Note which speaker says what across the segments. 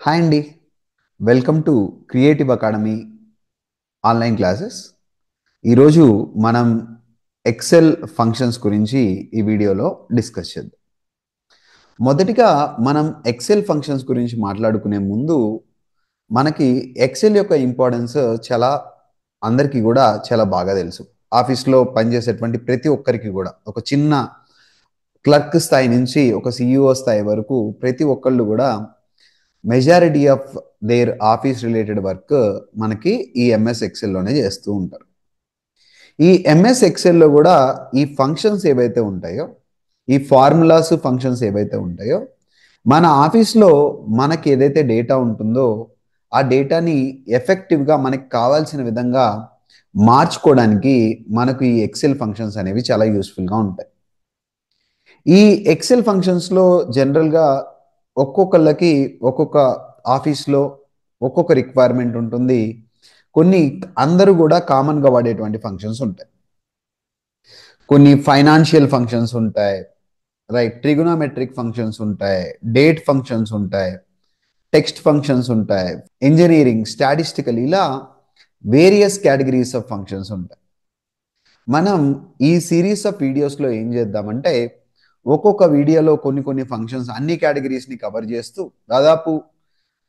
Speaker 1: Hi అండి. Welcome to creative academy online classes. ఈరోజు మనం ఎక్సెల్ ఫంక్షన్స్ గురించి ఈ వీడియోలో డిస్కస్ చేద్దాం. మొదటిగా మనం ఎక్సెల్ ఫంక్షన్స్ గురించి మాట్లాడుకునే ముందు మనకి ఎక్సెల్ యొక్క ఇంపార్టెన్స్ అందరికీ కూడా చాలా బాగా తెలుసు. ఆఫీస్లో పనిచేసేటువంటి ప్రతి ఒక్కరికి కూడా ఒక చిన్న క్లర్క్ స్థాయి నుంచి ఒక సిఇఓ స్థాయి వరకు ప్రతి ఒక్కళ్ళు కూడా majority of their office related work మనకి ఈ ఎంఎస్ ఎక్సెల్లోనే చేస్తూ ఉంటారు. ఈ ఎంఎస్ ఎక్సెల్లో కూడా ఈ ఫంక్షన్స్ ఏవైతే ఉంటాయో, ఈ ఫార్ములాస్ ఫంక్షన్స్ ఏవైతే ఉంటాయో, మన ఆఫీస్లో మనకి ఏదైతే డేటా ఉంటుందో ఆ డేటాని ఎఫెక్టివ్గా మనకి కావాల్సిన విధంగా మార్చుకోవడానికి మనకు ఈ ఎక్సెల్ ఫంక్షన్స్ అనేవి చాలా యూస్ఫుల్గా ఉంటాయి. ఈ ఎక్సెల్ ఫంక్షన్స్లో జనరల్గా ఒక్కొక్కళ్ళకి ఒక్కొక్క ఆఫీస్లో ఒక్కొక్క రిక్వైర్మెంట్ ఉంటుంది. కొన్ని అందరూ కూడా కామన్గా వాడేటువంటి ఫంక్షన్స్ ఉంటాయి. కొన్ని ఫైనాన్షియల్ ఫంక్షన్స్ ఉంటాయి, రైట్, ట్రిగోనోమెట్రిక్ ఫంక్షన్స్ ఉంటాయి, డేట్ ఫంక్షన్స్ ఉంటాయి, టెక్స్ట్ ఫంక్షన్స్ ఉంటాయి, ఇంజనీరింగ్, స్టాటిస్టికల్, ఇలా వేరియస్ కేటగిరీస్ ఆఫ్ ఫంక్షన్స్ ఉంటాయి. మనం ఈ సిరీస్ ఆఫ్ వీడియోస్లో ఏం చేద్దామంటే ఒక్కొక్క వీడియోలో కొన్ని ఫంక్షన్స్ అన్ని కేటగిరీస్ని కవర్ చేస్తూ దాదాపు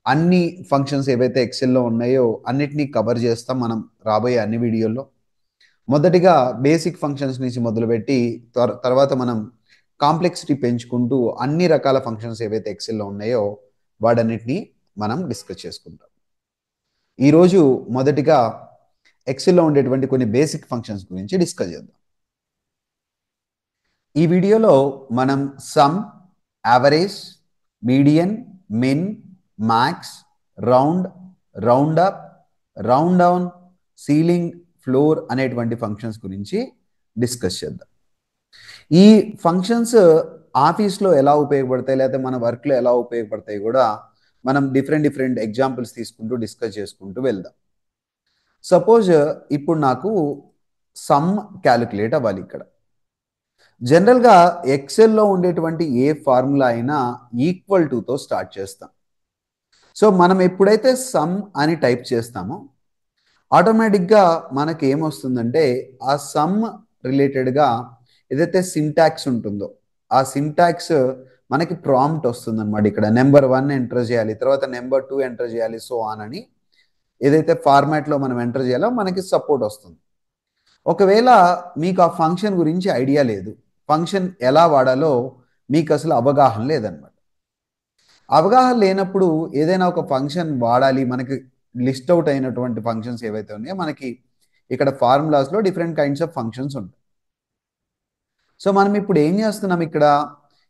Speaker 1: అన్ని ఫంక్షన్స్ ఏవైతే ఎక్సెల్లో ఉన్నాయో అన్నిటినీ కవర్ చేస్తాం మనం రాబోయే అన్ని వీడియోల్లో. మొదటిగా బేసిక్ ఫంక్షన్స్ నుంచి మొదలుపెట్టి తర్వాత మనం కాంప్లెక్సిటీ పెంచుకుంటూ అన్ని రకాల ఫంక్షన్స్ ఏవైతే ఎక్సెల్లో ఉన్నాయో వాటన్నిటినీ మనం డిస్కస్ చేసుకుంటాం. ఈరోజు మొదటిగా ఎక్సెల్లో ఉండేటువంటి కొన్ని బేసిక్ ఫంక్షన్స్ గురించి డిస్కస్ చేద్దాం. ఈ వీడియోలో మనం sum, average, median, min, max, round, round up, round down, ceiling, floor అనేటువంటి ఫంక్షన్స్ గురించి డిస్కస్ చేద్దాం. ఈ ఫంక్షన్స్ ఆఫీస్లో ఎలా ఉపయోగపడతాయి లేకపోతే మన వర్క్లో ఎలా ఉపయోగపడతాయి కూడా మనం డిఫరెంట్ ఎగ్జాంపుల్స్ తీసుకుంటూ డిస్కస్ చేసుకుంటూ వెళ్దాం. సపోజ్ ఇప్పుడు నాకు సమ్ క్యాలిక్యులేట్ అవ్వాలి. ఇక్కడ జనరల్గా ఎక్సెల్లో ఉండేటువంటి ఏ ఫార్ములా అయినా ఈక్వల్ టుతో స్టార్ట్ చేస్తాం. సో మనం ఎప్పుడైతే సమ్ అని టైప్ చేస్తామో ఆటోమేటిక్గా మనకి ఏమొస్తుందంటే ఆ సమ్ రిలేటెడ్గా ఏదైతే సింటాక్స్ ఉంటుందో ఆ సింటాక్స్ మనకి ప్రాంప్ట్ వస్తుంది అనమాట. ఇక్కడ నెంబర్ 1 ఎంటర్ చేయాలి, తర్వాత నెంబర్ 2 ఎంటర్ చేయాలి, సో ఆన్ అని ఏదైతే ఫార్మాట్లో మనం ఎంటర్ చేయాలో మనకి సపోర్ట్ వస్తుంది. ఒకవేళ మీకు ఆ ఫంక్షన్ గురించి ఐడియా లేదు, ఫంక్షన్ ఎలా వాడాలో మీకు అసలు అవగాహన లేదనమాట. అవగాహన లేనప్పుడు ఏదైనా ఒక ఫంక్షన్ వాడాలి, మనకి లిస్ట్ అవుట్ అయినటువంటి ఫంక్షన్స్ ఏవైతే ఉన్నాయో మనకి ఇక్కడ ఫార్ములాస్లో డిఫరెంట్ కైండ్స్ ఆఫ్ ఫంక్షన్స్ ఉంటాయి. సో మనం ఇప్పుడు ఏం చేస్తున్నాం, ఇక్కడ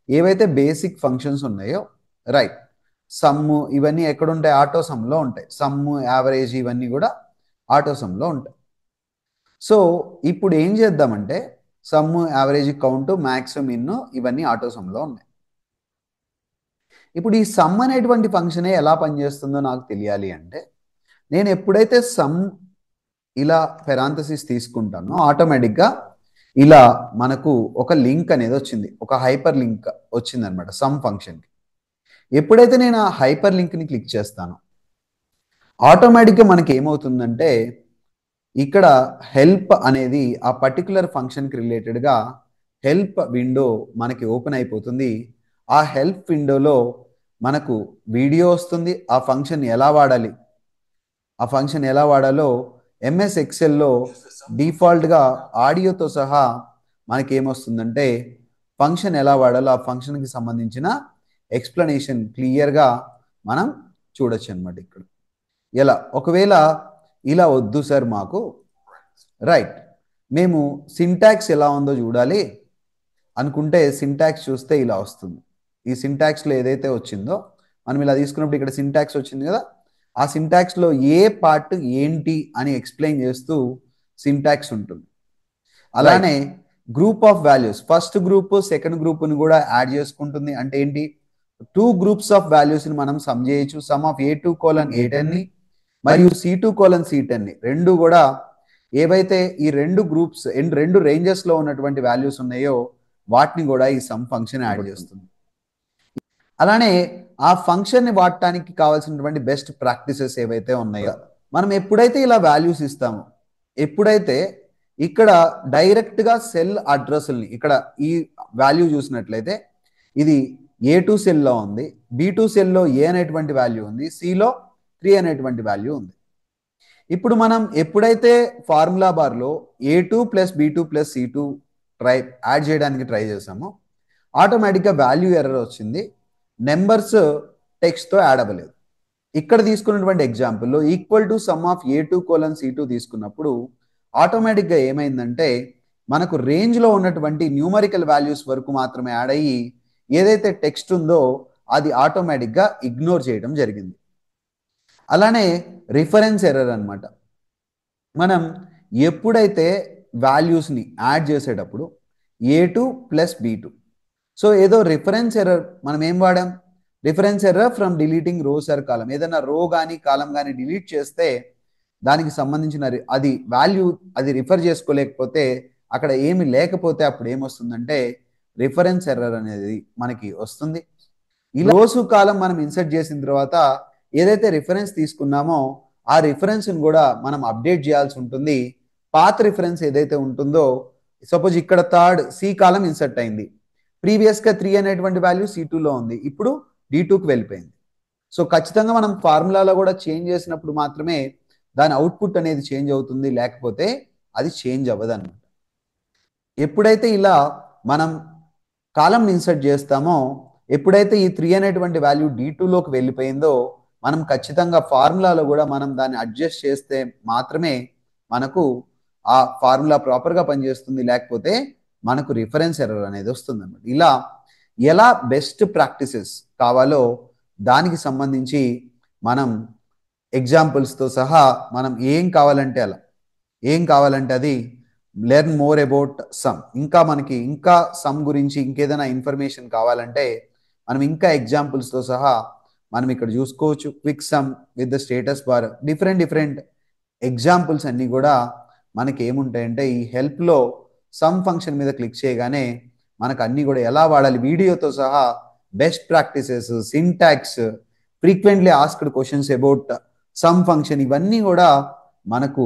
Speaker 1: ఏవైతే బేసిక్ ఫంక్షన్స్ ఉన్నాయో, రైట్, సమ్ము ఇవన్నీ ఎక్కడుంటాయి, ఆటో సమ్లో ఉంటాయి. సమ్ము, యావరేజ్ ఇవన్నీ కూడా ఆటో సమ్లో ఉంటాయి. సో ఇప్పుడు ఏం చేద్దామంటే సమ్ము, యావరేజ్, కౌంట్, మ్యాక్స్, మిన్ ఇవన్నీ ఆటో సమ్లో ఉన్నాయి. ఇప్పుడు ఈ సమ్ అనేటువంటి ఫంక్షనే ఎలా పనిచేస్తుందో నాకు తెలియాలి అంటే నేను ఎప్పుడైతే సమ్ ఇలా పెరాంథసిస్ తీసుకుంటానో ఆటోమేటిక్గా ఇలా మనకు ఒక లింక్ అనేది వచ్చింది, ఒక హైపర్ లింక్ వచ్చింది అనమాట సమ్ ఫంక్షన్కి. ఎప్పుడైతే నేను ఆ హైపర్ లింక్ని క్లిక్ చేస్తానో ఆటోమేటిక్గా మనకి ఏమవుతుందంటే ఇక్కడ హెల్ప్ అనేది ఆ పర్టికులర్ ఫంక్షన్కి రిలేటెడ్గా హెల్ప్ విండో మనకి ఓపెన్ అయిపోతుంది. ఆ హెల్ప్ విండోలో మనకు వీడియో వస్తుంది, ఆ ఫంక్షన్ ఎలా వాడాలి, ఆ ఫంక్షన్ ఎలా వాడాలో ఎంఎస్ ఎక్సెల్లో డిఫాల్ట్గా ఆడియోతో సహా మనకి ఏమొస్తుందంటే ఫంక్షన్ ఎలా వాడాలో ఆ ఫంక్షన్కి సంబంధించిన ఎక్స్ప్లెనేషన్ క్లియర్గా మనం చూడొచ్చు అనమాట. ఇక్కడ ఎలా, ఒకవేళ ఇలా వద్దు సార్ మాకు, రైట్, మేము సింటాక్స్ ఎలా ఉందో చూడాలి అనుకుంటే సింటాక్స్ చూస్తే ఇలా వస్తుంది. ఈ సింటాక్స్లో ఏదైతే వచ్చిందో మనం ఇలా తీసుకున్నప్పుడు ఇక్కడ సింటాక్స్ వచ్చింది కదా, ఆ సింటాక్స్లో ఏ పార్ట్ ఏంటి అని ఎక్స్ప్లెయిన్ చేస్తూ సింటాక్స్ ఉంటుంది. అలానే group of values, first group second గ్రూప్ని కూడా యాడ్ చేసుకుంటుంది. అంటే ఏంటి, 2 గ్రూప్స్ ఆఫ్ వాల్యూస్ని మనం సమ్ చేయొచ్చు. సమ్ ఆఫ్ A2:A10 మరియు C2:C10 రెండు కూడా ఏవైతే ఈ రెండు గ్రూప్స్ రెండు రేంజెస్లో ఉన్నటువంటి వాల్యూస్ ఉన్నాయో వాటిని కూడా ఈ సమ్ ఫంక్షన్ యాడ్ చేస్తుంది. అలానే ఆ ఫంక్షన్ని వాడటానికి కావాల్సినటువంటి బెస్ట్ ప్రాక్టీసెస్ ఏవైతే ఉన్నాయో మనం ఎప్పుడైతే ఇలా వాల్యూస్ ఇస్తామో, ఎప్పుడైతే ఇక్కడ డైరెక్ట్గా సెల్ అడ్రస్ని ఇక్కడ ఈ వాల్యూ చూసినట్లయితే ఇది A2 సెల్లో ఉంది, B2 సెల్లో ఏ అనేటువంటి వాల్యూ ఉంది, సిలో 3 అనేటువంటి వాల్యూ ఉంది. ఇప్పుడు మనం ఎప్పుడైతే ఫార్ములా బార్లో A2 plus B2 plus C2 add చేయడానికి ట్రై చేసామో ఆటోమేటిక్గా వాల్యూ ఎర్రర్ వచ్చింది, నెంబర్స్ టెక్స్ట్తో యాడ్ అవ్వలేదు. ఇక్కడ తీసుకున్నటువంటి ఎగ్జాంపుల్లో equal to sum of A2:C2 తీసుకున్నప్పుడు ఆటోమేటిక్గా ఏమైందంటే మనకు రేంజ్లో ఉన్నటువంటి న్యూమరికల్ వాల్యూస్ వరకు మాత్రమే యాడ్ అయ్యి ఏదైతే టెక్స్ట్ ఉందో అది ఆటోమేటిక్గా ఇగ్నోర్ చేయడం జరిగింది. అలానే రిఫరెన్స్ ఎర్రర్ అనమాట. మనం ఎప్పుడైతే వాల్యూస్ని యాడ్ చేసేటప్పుడు A2 ప్లస్ B2, సో ఏదో రిఫరెన్స్ ఎర్రర్ మనం ఏం వాడాం, reference error from deleting rows or column. ఏదైనా రో కానీ కాలం కానీ డిలీట్ చేస్తే దానికి సంబంధించిన అది వాల్యూ అది రిఫర్ చేసుకోలేకపోతే అక్కడ ఏమి లేకపోతే అప్పుడు ఏమొస్తుందంటే రిఫరెన్స్ ఎర్రర్ అనేది మనకి వస్తుంది. ఈ రోజు కాలం మనం ఇన్సర్ట్ చేసిన తర్వాత ఏదైతే రిఫరెన్స్ తీసుకున్నామో ఆ రిఫరెన్స్ని కూడా మనం అప్డేట్ చేయాల్సి ఉంటుంది. పాత రిఫరెన్స్ ఏదైతే ఉంటుందో, సపోజ్ ఇక్కడ థర్డ్ సి కాలం ఇన్సర్ట్ అయింది, ప్రీవియస్గా 3 అనేటువంటి వాల్యూ C2లో ఉంది, ఇప్పుడు D2కి వెళ్ళిపోయింది. సో ఖచ్చితంగా మనం ఫార్ములాలో కూడా చేంజ్ చేసినప్పుడు మాత్రమే దాని అవుట్పుట్ అనేది చేంజ్ అవుతుంది, లేకపోతే అది చేంజ్ అవ్వదు అనమాట. ఎప్పుడైతే ఇలా మనం కాలంని ఇన్సర్ట్ చేస్తామో, ఎప్పుడైతే ఈ 3 అనేటువంటి వాల్యూ D2లోకి వెళ్ళిపోయిందో మనం ఖచ్చితంగా ఫార్ములాలో కూడా మనం దాన్ని అడ్జస్ట్ చేస్తే మాత్రమే మనకు ఆ ఫార్ములా ప్రాపర్గా పనిచేస్తుంది, లేకపోతే మనకు రిఫరెన్స్ ఎర్రర్ అనేది వస్తుంది అన్నమాట. ఇలా ఎలా బెస్ట్ ప్రాక్టీసెస్ కావాలో దానికి సంబంధించి మనం ఎగ్జాంపుల్స్తో సహా మనం ఏం కావాలంటే అది లెర్న్ మోర్ అబౌట్ సమ్, ఇంకా మనకి ఇంకా సమ్ గురించి ఇంకేదైనా ఇన్ఫర్మేషన్ కావాలంటే మనం ఇంకా ఎగ్జాంపుల్స్తో సహా మనం ఇక్కడ చూసుకోవచ్చు. Quick some with the status bar, different examples అన్నీ కూడా మనకి ఏముంటాయంటే ఈ హెల్ప్లో సమ్ ఫంక్షన్ మీద క్లిక్ చేయగానే మనకు అన్నీ కూడా ఎలా వాడాలి వీడియోతో సహా best practices, syntax, frequently asked questions about sum function, ఇవన్నీ కూడా మనకు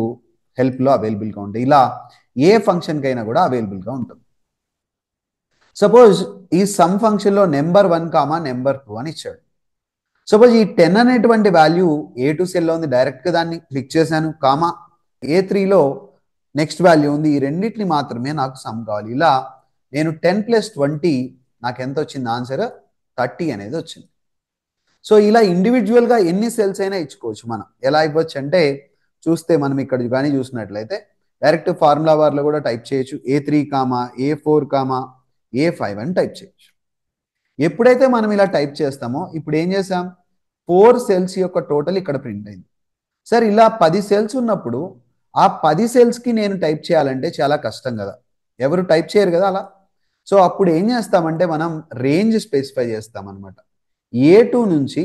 Speaker 1: హెల్ప్లో అవైలబుల్గా ఉంటాయి. ఇలా ఏ ఫంక్షన్కైనా కూడా అవైలబుల్గా ఉంటుంది. సపోజ్ ఈ సమ్ ఫంక్షన్లో నెంబర్ 1, నెంబర్ 2 అని ఇచ్చాడు. సపోజ్ ఈ 10 అనేటువంటి వాల్యూ A2 సెల్లో ఉంది, డైరెక్ట్గా దాన్ని క్లిక్ చేశాను, కామా A3లో నెక్స్ట్ వాల్యూ ఉంది, ఈ రెండింటిని మాత్రమే నాకు సమ్ కావాలి. ఇలా నేను 10 + 20 నాకు ఎంత వచ్చింది, ఆన్సర్ 30 అనేది వచ్చింది. సో ఇలా ఇండివిజువల్గా ఎన్ని సెల్స్ అయినా ఇచ్చుకోవచ్చు. మనం ఎలా ఇవ్వచ్చు అంటే చూస్తే మనం ఇక్కడ కానీ చూసినట్లయితే డైరెక్ట్ ఫార్ములా బార్లో కూడా టైప్ చేయొచ్చు, A3, A4, A5 అని టైప్ చేయొచ్చు. ఎప్పుడైతే మనం ఇలా టైప్ చేస్తామో ఇప్పుడు ఏం చేసాం, 4 సెల్స్ యొక్క టోటల్ ఇక్కడ ప్రింట్ అయింది. సార్ ఇలా 10 సెల్స్ ఉన్నప్పుడు ఆ 10 సెల్స్కి నేను టైప్ చేయాలంటే చాలా కష్టం కదా, ఎవరు టైప్ చేయరు కదా అలా. సో అప్పుడు ఏం చేస్తామంటే మనం రేంజ్ స్పెసిఫై చేస్తాం అనమాట. A2 నుంచి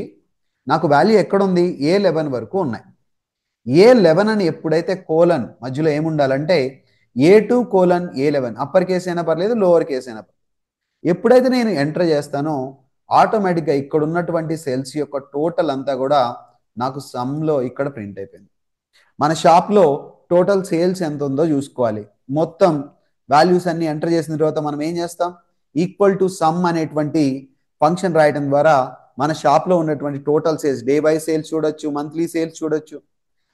Speaker 1: నాకు వాల్యూ ఎక్కడుంది, A11 వరకు ఉన్నాయి. A11 అని ఎప్పుడైతే కోలన్ మధ్యలో ఏముండాలంటే A2:A11, అప్పర్ కేస్ అయినా పర్లేదు, లోవర్ కేస్ అయినా పర్లేదు. ఎప్పుడైతే నేను ఎంటర్ చేస్తానో ఆటోమేటిక్గా ఇక్కడ ఉన్నటువంటి సెల్స్ యొక్క టోటల్ అంతా కూడా నాకు సమ్లో ఇక్కడ ప్రింట్ అయిపోయింది. మన షాప్లో టోటల్ సేల్స్ ఎంత ఉందో చూసుకోవాలి. మొత్తం వాల్యూస్ అన్ని ఎంటర్ చేసిన తర్వాత మనం ఏం చేస్తాం, ఈక్వల్ టు సమ్ అనేటువంటి ఫంక్షన్ రాయడం ద్వారా మన షాప్లో ఉన్నటువంటి total sales, day by sales చూడొచ్చు, మంత్లీ సేల్స్ చూడొచ్చు.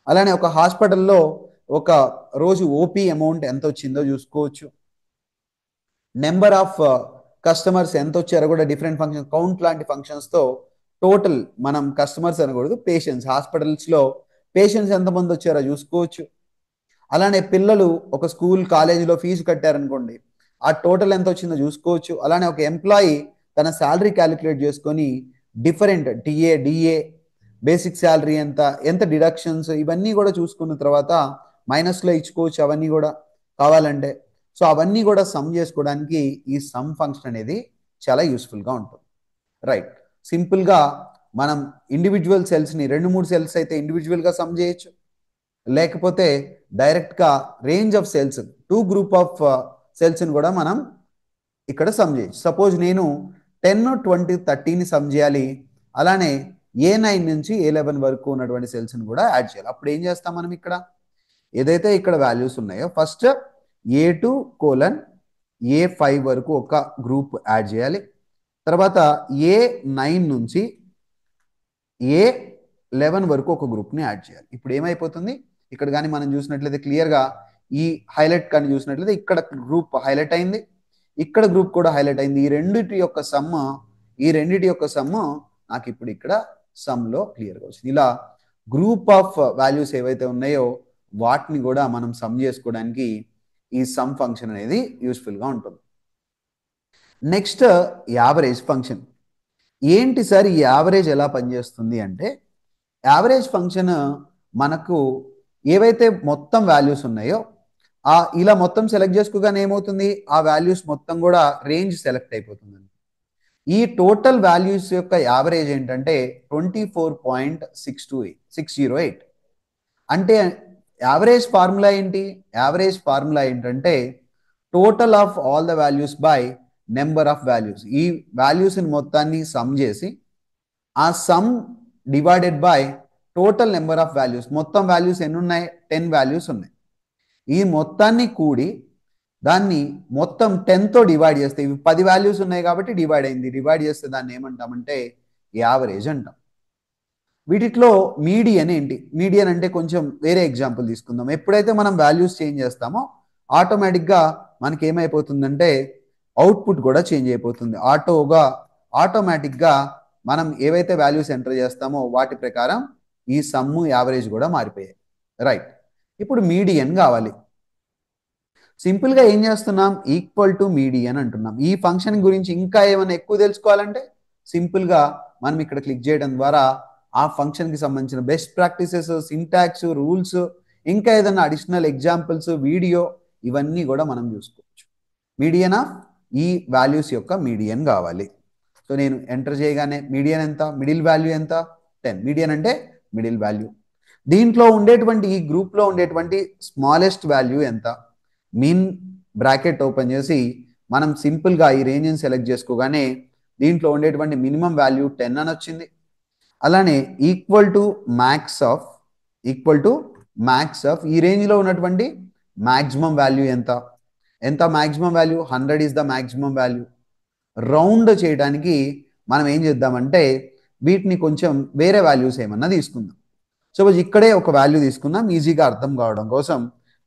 Speaker 1: అలానే ఒక హాస్పిటల్లో ఒక రోజు ఓపీ అమౌంట్ ఎంత వచ్చిందో చూసుకోవచ్చు. నెంబర్ ఆఫ్ కస్టమర్స్ ఎంత వచ్చారో కూడా డిఫరెంట్ ఫంక్షన్, కౌంట్ లాంటి ఫంక్షన్స్తో టోటల్ మనం కస్టమర్స్ అనకూడదు, పేషెంట్స్, హాస్పిటల్స్లో పేషెంట్స్ ఎంతమంది వచ్చారో చూసుకోవచ్చు. అలానే పిల్లలు ఒక స్కూల్ కాలేజీలో ఫీజు కట్టారనుకోండి, ఆ టోటల్ ఎంత వచ్చిందో చూసుకోవచ్చు. అలానే ఒక ఎంప్లాయీ తన శాలరీ క్యాలిక్యులేట్ చేసుకొని డిఫరెంట్ డిఏ బేసిక్ శాలరీ ఎంత డిడక్షన్స్, ఇవన్నీ కూడా చూసుకున్న తర్వాత మైనస్లో ఇచ్చుకోవచ్చు అవన్నీ కూడా కావాలంటే. సో అవన్నీ కూడా సమ్ చేసుకోవడానికి ఈ సమ్ ఫంక్షన్ అనేది చాలా యూస్ఫుల్గా ఉంటుంది. రైట్, సింపుల్గా మనం ఇండివిజువల్ సెల్స్ని 2-3 సెల్స్ అయితే ఇండివిజువల్గా సమ్ చేయొచ్చు, లేకపోతే డైరెక్ట్గా range of cells 2 group of సెల్స్ని కూడా మనం ఇక్కడ సమ్ చేయొచ్చు. సపోజ్ నేను 10, 20, 30ని సమ్ చేయాలి. అలానే A9 నుంచి A11 వరకు ఉన్నటువంటి సెల్స్ని కూడా యాడ్ చేయాలి. అప్పుడు ఏం చేస్తాం మనం ఇక్కడ ఏదైతే ఇక్కడ వాల్యూస్ ఉన్నాయో ఫస్ట్ A2 కోలన్ A5 వరకు ఒక గ్రూప్ యాడ్ చేయాలి. తర్వాత A9 నుంచి A11 వరకు ఒక గ్రూప్ని యాడ్ చేయాలి. ఇప్పుడు ఏమైపోతుంది ఇక్కడ కానీ మనం చూసినట్లయితే క్లియర్గా ఈ హైలైట్ కానీ చూసినట్లయితే ఇక్కడ గ్రూప్ హైలైట్ అయింది, ఇక్కడ గ్రూప్ కూడా హైలైట్ అయింది. ఈ రెండిటి యొక్క సమ్ నాకు ఇప్పుడు ఇక్కడ సమ్లో క్లియర్గా వచ్చింది. ఇలా గ్రూప్ ఆఫ్ వాల్యూస్ ఏవైతే ఉన్నాయో వాటిని కూడా మనం సమ్ చేసుకోవడానికి ఈ సమ్ ఫంక్షన్ అనేది యూస్ఫుల్గా ఉంటుంది. Next average function. ఏంటి సార్ ఈ యావరేజ్ ఎలా పనిచేస్తుంది అంటే, యావరేజ్ ఫంక్షన్ మనకు ఏవైతే మొత్తం వాల్యూస్ ఉన్నాయో ఇలా మొత్తం సెలెక్ట్ చేసుకోగానే ఏమవుతుంది, ఆ వాల్యూస్ మొత్తం కూడా రేంజ్ సెలెక్ట్ అయిపోతుంది. ఈ టోటల్ వాల్యూస్ యొక్క యావరేజ్ ఏంటంటే 24.608. అంటే యావరేజ్ ఫార్ములా ఏంటి, యావరేజ్ ఫార్ములా ఏంటంటే total of all the values by number of values. ఈ వాల్యూస్ని మొత్తాన్ని సమ్ చేసి ఆ some divided by total number of values. మొత్తం వాల్యూస్ ఎన్ని ఉన్నాయి, 10 వాల్యూస్ ఉన్నాయి. ఈ మొత్తాన్ని కూడి దాన్ని మొత్తం 10తో డివైడ్ చేస్తే, ఇవి 10 వాల్యూస్ ఉన్నాయి కాబట్టి డివైడ్ అయింది, డివైడ్ చేస్తే దాన్ని ఏమంటామంటే యావరేజ్ అంటాం. వీటిలో మీడియన్ ఏంటి, మీడియన్ అంటే కొంచెం వేరే ఎగ్జాంపుల్ తీసుకుందాం. ఎప్పుడైతే మనం వాల్యూస్ చేంజ్ చేస్తామో ఆటోమేటిక్గా మనకి ఏమైపోతుందంటే అవుట్పుట్ కూడా చేంజ్ అయిపోతుంది. ఆటోమేటిక్గా మనం ఏవైతే వాల్యూస్ ఎంటర్ చేస్తామో వాటి ప్రకారం ఈ సమ్ము యావరేజ్ కూడా మారిపోయాయి. రైట్, ఇప్పుడు మీడియన్ కావాలి. సింపుల్గా ఏం చేస్తున్నాం, ఈక్వల్ టు మీడియన్ అంటున్నాం. ఈ ఫంక్షన్ గురించి ఇంకా ఏమైనా ఎక్కువ తెలుసుకోవాలంటే సింపుల్గా మనం ఇక్కడ క్లిక్ చేయడం ద్వారా ఆ ఫంక్షన్కి సంబంధించిన బెస్ట్ ప్రాక్టీసెస్, సింటాక్స్, రూల్స్, ఇంకా ఏదైనా అడిషనల్ ఎగ్జాంపుల్స్, వీడియో, ఇవన్నీ కూడా మనం చూసుకోవచ్చు. మీడియన్ ఆఫ్ ఈ వాల్యూస్ యొక్క మీడియన్ కావాలి. సో నేను ఎంటర్ చేయగానే మీడియన్ ఎంత, మిడిల్ వాల్యూ ఎంత, 10. మీడియన్ అంటే మిడిల్ వాల్యూ. దీంట్లో ఉండేటువంటి ఈ గ్రూప్లో ఉండేటువంటి స్మాలెస్ట్ వాల్యూ ఎంత, మీన్ బ్రాకెట్ ఓపెన్ చేసి మనం సింపుల్గా ఈ రేంజ్ని సెలెక్ట్ చేసుకోగానే దీంట్లో ఉండేటువంటి మినిమం వాల్యూ 10 అని వచ్చింది. అలానే ఈక్వల్ టు మ్యాక్స్ ఆఫ్ ఈ రేంజ్లో ఉన్నటువంటి మ్యాక్సిమం వాల్యూ ఎంత maximum value 100 is the maximum value. Round చేయడానికి మనం ఏం చేద్దామంటే వీటిని కొంచెం వేరే వాల్యూస్ ఏమన్నా తీసుకుందాం. సపోజ్ ఇక్కడే ఒక వాల్యూ తీసుకుందాం, ఈజీగా అర్థం కావడం కోసం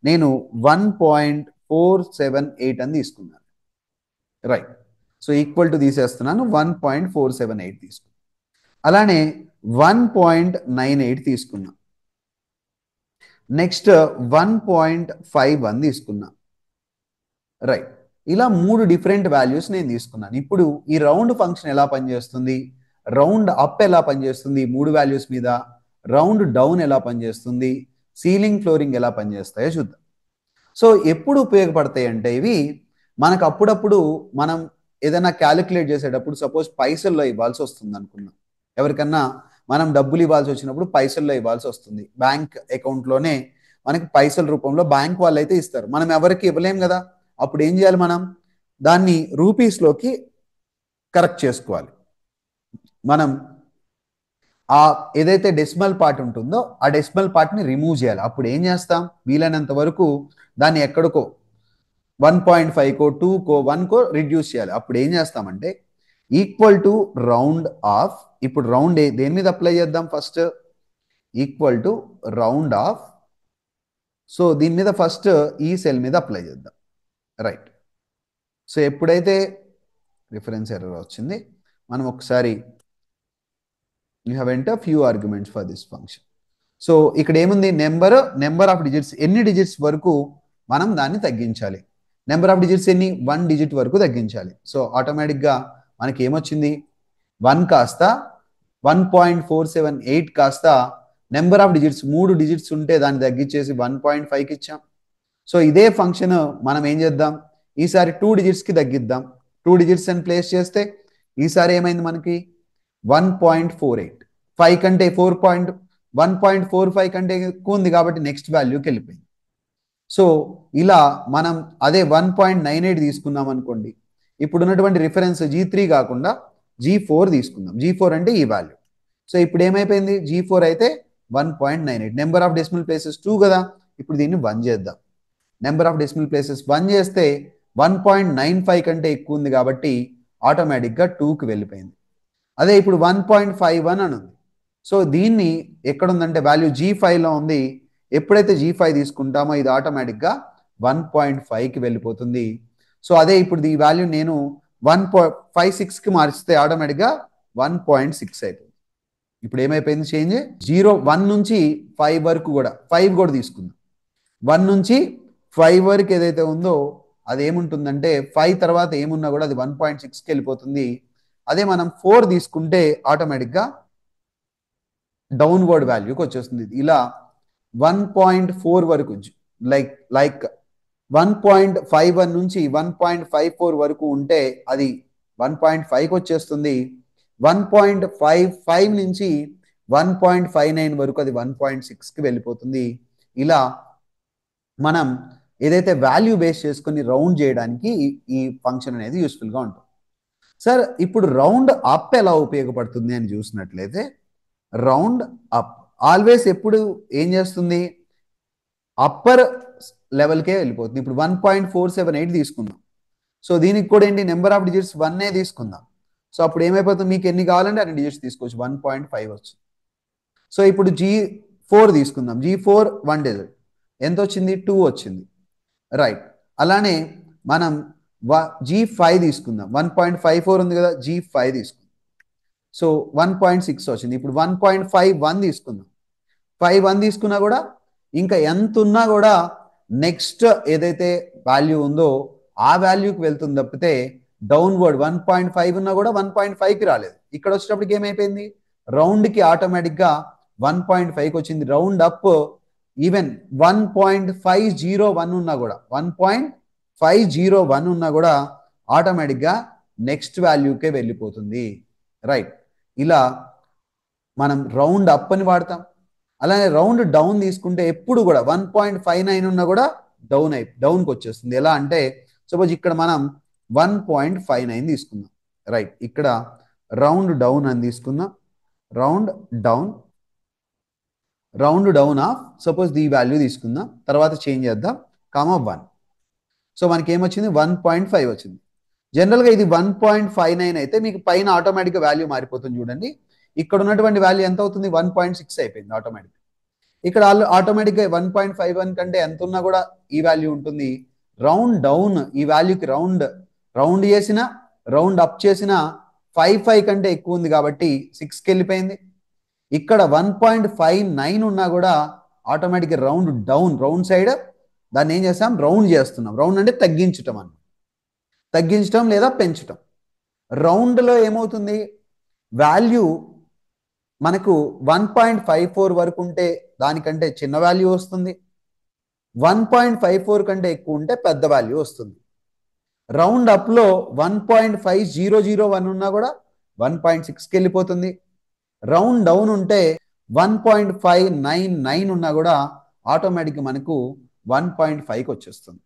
Speaker 1: నేను 1.478 అని తీసుకున్నాను. రైట్, సో ఈక్వల్ టు తీసేస్తున్నాను, 1.478 తీసుకున్నాను. అలానే 1.98 తీసుకున్నా, నెక్స్ట్ 1.51 తీసుకున్నా. రైట్, ఇలా 3 డిఫరెంట్ వాల్యూస్ నేను తీసుకున్నాను. ఇప్పుడు ఈ రౌండ్ ఫంక్షన్ ఎలా పనిచేస్తుంది, రౌండ్ అప్ ఎలా పనిచేస్తుంది 3 వాల్యూస్ మీద, రౌండ్ డౌన్ ఎలా పనిచేస్తుంది, సీలింగ్ ఫ్లోరింగ్ ఎలా పనిచేస్తాయో చూద్దాం. సో ఎప్పుడు ఉపయోగపడతాయి అంటే ఇవి మనకు అప్పుడప్పుడు మనం ఏదైనా క్యాలిక్యులేట్ చేసేటప్పుడు సపోజ్ పైసల్లో ఇవ్వాల్సి వస్తుంది అనుకున్నాం, ఎవరికన్నా మనం డబ్బులు ఇవ్వాల్సి వచ్చినప్పుడు పైసల్లో ఇవ్వాల్సి వస్తుంది. బ్యాంక్ అకౌంట్లోనే మనకి పైసల రూపంలో బ్యాంక్ వాళ్ళు అయితే ఇస్తారు, మనం ఎవరికి ఇవ్వలేం కదా. అప్పుడు ఏం చేయాలి, మనం దాన్ని రూపీస్లోకి కరెక్ట్ చేసుకోవాలి. మనం ఏదైతే డెసిమల్ పార్ట్ ఉంటుందో ఆ డెసిమల్ పార్ట్ని రిమూవ్ చేయాలి. అప్పుడు ఏం చేస్తాం, వీలైనంత వరకు దాన్ని ఎక్కడికో 1.5కో 2కో 1కో రిడ్యూస్ చేయాలి. అప్పుడు ఏం చేస్తామంటే ఈక్వల్ టు రౌండ్ ఆఫ్. ఇప్పుడు రౌండ్ దేని మీద అప్లై చేద్దాం, first equal to round of. So దీని మీద ఫస్ట్ ఈ సెల్ మీద అప్లై చేద్దాం. రైట్, సో ఎప్పుడైతే రిఫరెన్స్ ఎర్రర్ వచ్చింది, మనం ఒకసారి you have enter few arguments for this function. So ఇక్కడ ఏముంది, నెంబర్ ఆఫ్ డిజిట్స్, ఎన్ని డిజిట్స్ వరకు మనం దాన్ని తగ్గించాలి. నెంబర్ ఆఫ్ డిజిట్స్ ఎన్ని, 1 డిజిట్ వరకు తగ్గించాలి. సో ఆటోమేటిక్గా మనకి ఏమొచ్చింది, 1 కాస్త 1.478 కాస్త నెంబర్ ఆఫ్ డిజిట్స్ 3 డిజిట్స్ ఉంటే దాన్ని తగ్గించేసి 1.5కి ఇచ్చాం. సో ఇదే ఫంక్షన్ మనం ఏం చేద్దాం, ఈసారి 2 డిజిట్స్కి తగ్గిద్దాం. 2 డిజిట్స్ అని ప్లేస్ చేస్తే ఈసారి ఏమైంది మనకి 1.48, 5 కంటే 1.45 కంటే ఎక్కువ ఉంది కాబట్టి నెక్స్ట్ వాల్యూకి వెళ్ళిపోయింది. సో ఇలా మనం అదే 1.98 తీసుకున్నాం అనుకోండి, ఇప్పుడు ఉన్నటువంటి రిఫరెన్స్ G3 కాకుండా G4 తీసుకుందాం. G4 అంటే ఈ వాల్యూ. సో ఇప్పుడు ఏమైపోయింది, G4 అయితే 1.98. నెంబర్ ఆఫ్ డెసిమల్ ప్లేసెస్ 2 కదా, ఇప్పుడు దీన్ని 1 చేద్దాం. నెంబర్ ఆఫ్ డెసిమల్ ప్లేసెస్ 1 చేస్తే 1.95 కంటే ఎక్కువ ఉంది కాబట్టి ఆటోమేటిక్గా 2కి వెళ్ళిపోయింది. అదే ఇప్పుడు 1.51 అని ఉంది. సో దీన్ని ఎక్కడుందంటే వాల్యూ G5లో ఉంది. ఎప్పుడైతే G5 తీసుకుంటామో ఇది ఆటోమేటిక్గా 1.5కి వెళ్ళిపోతుంది. సో అదే ఇప్పుడు ఈ వాల్యూ నేను 1.56కి మార్చితే ఆటోమేటిక్గా 1.6 అయిపోతుంది. ఇప్పుడు ఏమైపోయింది చేంజ్, 1 నుంచి 5 వరకు కూడా 5 కూడా తీసుకుందాం. 1 నుంచి 5 వరకు ఏదైతే ఉందో అది ఏముంటుందంటే 5 తర్వాత ఏమున్నా కూడా అది 1.6కి వెళ్ళిపోతుంది. అదే మనం 4 తీసుకుంటే ఆటోమేటిక్గా డౌన్వర్డ్ వాల్యూకి వచ్చేస్తుంది. ఇలా 1.4 వరకు లైక్ 1.51 నుంచి 1.54 వరకు ఉంటే అది 1.5కి వచ్చేస్తుంది. 1.55 నుంచి 1.59 వరకు అది 1.6కి వెళ్ళిపోతుంది. ఇలా మనం ఏదైతే వాల్యూ బేస్ చేసుకుని రౌండ్ చేయడానికి ఈ ఫంక్షన్ అనేది యూస్ఫుల్గా ఉంటుంది. సార్ ఇప్పుడు రౌండ్ అప్ ఎలా ఉపయోగపడుతుంది అని చూసినట్లయితే, రౌండ్ అప్ ఆల్వేస్ ఎప్పుడు ఏం చేస్తుంది, అప్పర్ లెవెల్కే వెళ్ళిపోతుంది. ఇప్పుడు 1.478 తీసుకుందాం. సో దీనికి కూడా ఏంటి, నెంబర్ ఆఫ్ డిజిట్స్ 1 తీసుకుందాం. సో అప్పుడు ఏమైపోతుంది, మీకు ఎన్ని కావాలంటే అన్ని డిజిట్స్ తీసుకోవచ్చు. 1.5 వచ్చింది. సో ఇప్పుడు G4 తీసుకుందాం. G4 1 డిజిట్ ఎంత వచ్చింది, 2 వచ్చింది. రైట్. అలానే మనం G5 తీసుకుందాం. 1.54 ఉంది కదా, G5 తీసుకుందాం. సో 1.6 వచ్చింది. ఇప్పుడు 1.51 తీసుకుందాం. 51 తీసుకున్నా కూడా ఇంకా ఎంత ఉన్నా కూడా నెక్స్ట్ ఏదైతే వాల్యూ ఉందో ఆ వాల్యూకి వెళ్తుంది తప్పితే డౌన్వర్డ్ 1.5 ఉన్నా కూడా 1.5కి రాలేదు. ఇక్కడ వచ్చేటప్పటికి ఏమైపోయింది, రౌండ్కి ఆటోమేటిక్గా 1.5కి వచ్చింది. రౌండ్ అప్ ఈవెన్ 1.501 ఉన్నా కూడా 1.501 ఉన్నా కూడా ఆటోమేటిక్గా నెక్స్ట్ వాల్యూకే వెళ్ళిపోతుంది. రైట్. ఇలా మనం రౌండ్ అప్ అని వాడతాం. అలానే రౌండ్ డౌన్ తీసుకుంటే ఎప్పుడు కూడా 1.59 ఉన్నా కూడా డౌన్కి వచ్చేస్తుంది. ఎలా అంటే సపోజ్ ఇక్కడ మనం 1.59 తీసుకుందాం. రైట్. ఇక్కడ రౌండ్ డౌన్ అని తీసుకుందాం. రౌండ్ డౌన్ ఆఫ్ సపోజ్ ఈ వాల్యూ తీసుకుందాం. తర్వాత చేంజ్ చేద్దాం, 1. సో మనకి ఏమొచ్చింది, 1.5 వచ్చింది. జనరల్గా ఇది 1.59 అయితే మీకు పైన ఆటోమేటిక్గా వాల్యూ మారిపోతుంది. చూడండి, ఇక్కడ ఉన్నటువంటి వాల్యూ ఎంత అవుతుంది, 1.6 అయిపోయింది ఆటోమేటిక్. ఇక్కడ ఆటోమేటిక్గా 1.51 కంటే ఎంత ఉన్నా కూడా ఈ వాల్యూ ఉంటుంది. రౌండ్ డౌన్ ఈ వాల్యూకి రౌండ్ చేసిన రౌండ్ అప్ చేసిన 5 కంటే ఎక్కువ ఉంది కాబట్టి 6కి వెళ్ళిపోయింది. ఇక్కడ 1.59 ఉన్నా కూడా ఆటోమేటిక్గా రౌండ్ సైడ్ దాన్ని ఏం చేస్తాం, రౌండ్ చేస్తున్నాం. రౌండ్ అంటే తగ్గించటం లేదా పెంచటం. రౌండ్లో ఏమవుతుంది, వాల్యూ మనకు 1.54 వరకు ఉంటే దానికంటే చిన్న వాల్యూ వస్తుంది. 1.54 కంటే ఎక్కువ ఉంటే పెద్ద వాల్యూ వస్తుంది. రౌండ్ అప్లో 1.5001 ఉన్నా కూడా 1.6కి వెళ్ళిపోతుంది. రౌండ్ డౌన్ ఉంటే 1.599 ఉన్నా కూడా ఆటోమేటిక్గా మనకు 1.5కి వచ్చేస్తుంది.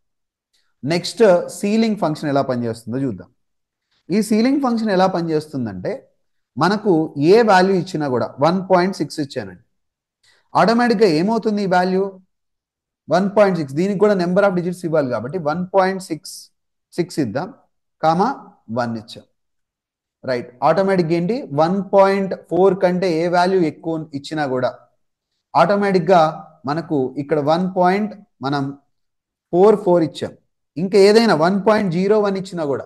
Speaker 1: నెక్స్ట్ సీలింగ్ ఫంక్షన్ ఎలా పనిచేస్తుందో చూద్దాం. ఈ సీలింగ్ ఫంక్షన్ ఎలా పనిచేస్తుందంటే, మనకు ఏ వాల్యూ ఇచ్చినా కూడా 1.6 ఇచ్చానండి, ఆటోమేటిక్గా ఏమవుతుంది ఈ వాల్యూ 1.6. దీనికి కూడా నెంబర్ ఆఫ్ డిజిట్స్ ఇవ్వాలి కాబట్టి 1.66 ఇద్దాం, 1 ఇచ్చాం. రైట్. ఆటోమేటిక్గా ఏంటి, 1.4 కంటే ఏ వాల్యూ ఎక్కువ ఇచ్చినా కూడా ఆటోమేటిక్గా మనకు ఇక్కడ మనం 4 ఇచ్చాం. ఇంకా ఏదైనా 1.01 ఇచ్చినా కూడా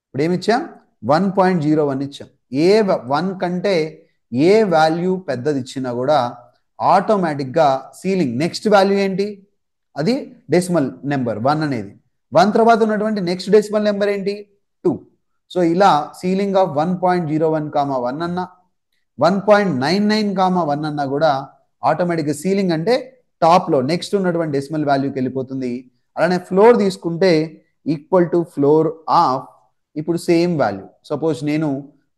Speaker 1: ఇప్పుడు ఏమిచ్చాం, 1.01 ఇచ్చాం. 1 కంటే ఏ వాల్యూ పెద్దది ఇచ్చినా కూడా ఆటోమేటిక్గా సీలింగ్ నెక్స్ట్ వాల్యూ ఏంటి, అది డెసిమల్ నెంబర్ 1 అనేది. 1 తర్వాత ఉన్నటువంటి నెక్స్ట్ డెసిమల్ నెంబర్ ఏంటి, 2. సో ఇలా సీలింగ్ ఆఫ్ 1.01, 1 అన్నా 1.99, 1 అన్నా కూడా ఆటోమేటిక్గా సీలింగ్ అంటే టాప్లో నెక్స్ట్ ఉన్నటువంటి డెసిమల్ వాల్యూకి వెళ్ళిపోతుంది. అలానే ఫ్లోర్ తీసుకుంటే ఈక్వల్ టు ఫ్లోర్ ఆఫ్, ఇప్పుడు సేమ్ వాల్యూ సపోజ్ నేను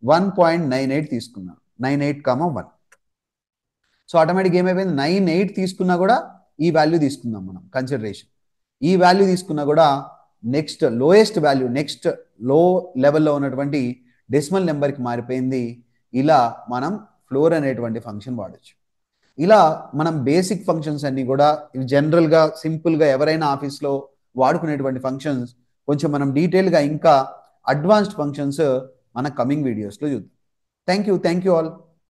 Speaker 1: 1.98 తీసుకున్నాను, 98, 1. సో ఆటోమేటిక్ ఏమైపోయింది, 98 తీసుకున్నా కూడా ఈ వాల్యూ తీసుకుందాం మనం కన్సిడరేషన్. ఈ వాల్యూ తీసుకున్నా కూడా నెక్స్ట్ లోయెస్ట్ వాల్యూ, నెక్స్ట్ లో లెవెల్లో ఉన్నటువంటి డెసిమల్ నెంబర్కి మారిపోయింది. ఇలా మనం ఫ్లోర్ అనేటువంటి ఫంక్షన్ వాడచ్చు. ఇలా మనం బేసిక్ ఫంక్షన్స్ అన్నీ కూడా ఇవి జనరల్గా సింపుల్గా ఎవరైనా ఆఫీస్లో వాడుకునేటువంటి ఫంక్షన్స్. కొంచెం మనం డీటెయిల్గా ఇంకా అడ్వాన్స్డ్ ఫంక్షన్స్ మన కమింగ్ వీడియోస్లో చూద్దాం. Thank you all.